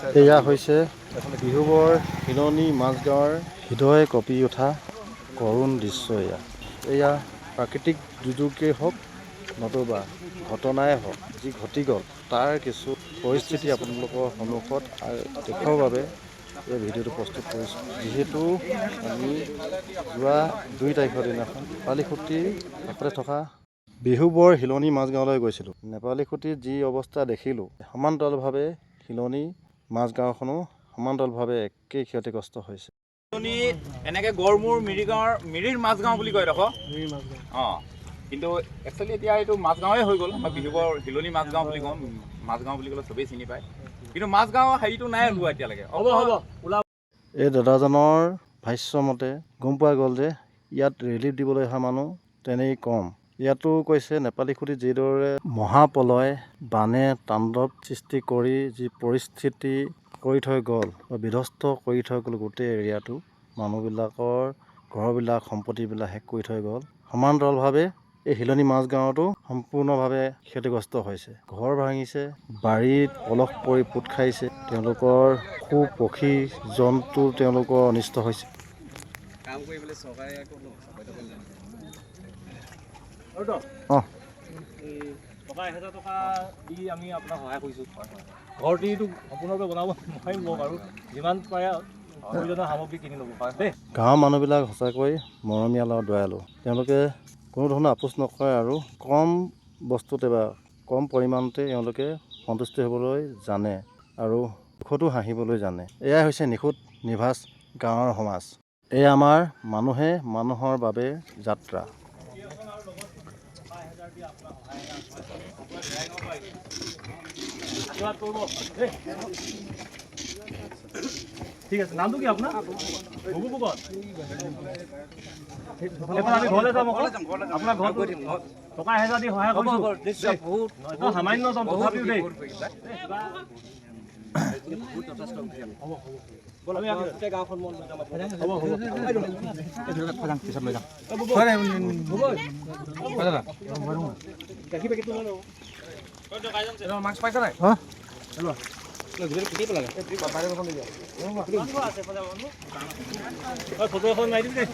এয়া হৈছে বিহুবৰ হিলনি মাজগাঁৱৰ হৃদয় কঁপি উঠা কৰুণ দৃশ্য। এয়া প্ৰাকৃতিক দুৰ্যোগেই হওক নতুবা ঘটনাই হওক, যি ঘটি গ'ল তাৰ কিছু পৰিস্থিতি আপোনালোকৰ সন্মুখত দেখুৱাৰ বাবে এই ভিডিঅ'টো প্ৰস্তুত কৰিছোঁ। যিহেতু আমি যোৱা 2 তাৰিখৰ দিনাখন নেপালীখুটিৰ কাষতে থকা বিহুবৰ হিলনি মাজগাঁৱলৈ গৈছিলোঁ। নেপালীখুটিৰ যি অৱস্থা দেখিলোঁ, সমান্তৰালভাৱে হিলনি মাজগাঁওখনো সমান্তৰালভাৱে একেই ক্ষতিগ্ৰস্ত হৈছে। এনেকৈ গড়মূৰ মিৰিৰ মাজগাঁও বুলি কয় দেখোন। অঁ, কিন্তু একচুৱেলি এতিয়া এইটো মাজগাঁৱে হৈ গ'ল। আমাৰ বিহুবৰ হিলনি মাজগাঁও বুলি কওঁ, মাজগাঁও বুলি ক'লে চবেই চিনি পায়। কিন্তু মাজগাঁও হেৰিটো নাই ওলোৱা এতিয়ালৈকে। এই দাদাজনৰ ভাষ্যমতে গম পোৱা গ'ল যে ইয়াত ৰিলিফ দিবলৈ অহা মানুহ তেনেই কম। ইয়াতো কৈছে নেপালীখুটিত যিদৰে মহাপ্ৰলয় বানে তাণ্ডৱ সৃষ্টি কৰি যি পৰিস্থিতি কৰি থৈ গ'ল বা বিধ্বস্ত কৰি থৈ গ'ল গোটেই এৰিয়াটো, মানুহবিলাকৰ ঘৰবিলাক সম্পত্তিবিলাক শেষ কৰি থৈ গ'ল। সমান্তৰালভাৱে এই হিলনি মাজগাঁৱতো সম্পূৰ্ণভাৱে ক্ষতিগ্ৰস্ত হৈছে। ঘৰ ভাঙিছে, বাৰীত পলস পৰি পোত খাইছে, তেওঁলোকৰ পশু পক্ষী জন্তু তেওঁলোকৰ অনিষ্ট হৈছে। টকা 1000 টকা দি আমি আপোনাক সহায় কৰিছোঁ। ঘৰটিটো সম্পূৰ্ণৰূপে বনাব নোৱাৰিম বাৰু, যিমান পাৰে প্ৰয়োজনীয় সামগ্ৰী কিনি ল'ব পাৰে দেই। গাঁৱৰ মানুহবিলাক সঁচাকৈ মৰমীয়াল আৰু দয়ালু। তেওঁলোকে কোনো ধৰণৰ আপোচ নকৰে আৰু কম বস্তুতে বা কম পৰিমাণতে তেওঁলোকে সন্তুষ্টি হ'বলৈ জানে আৰু সুখতো হাঁহিবলৈ জানে। এয়াই হৈছে নিখুঁত নিভাঁজ গাঁৱৰ সমাজ। এয়া আমাৰ মানুহে মানুহৰ বাবে যাত্ৰা। ঠিক আছে, নামটো কি আপোনাৰ? ভুগু ফুকন। আমি ঘৰলৈ যাম আকৌ। আপোনাৰ ঘৰত টকা 1000 দি সহায় কৰিছোঁ। সামান্য যাম তথাপিও দেই। মাস্ক পাইছা নাই? ফটো এখন মাৰি দিম দেই।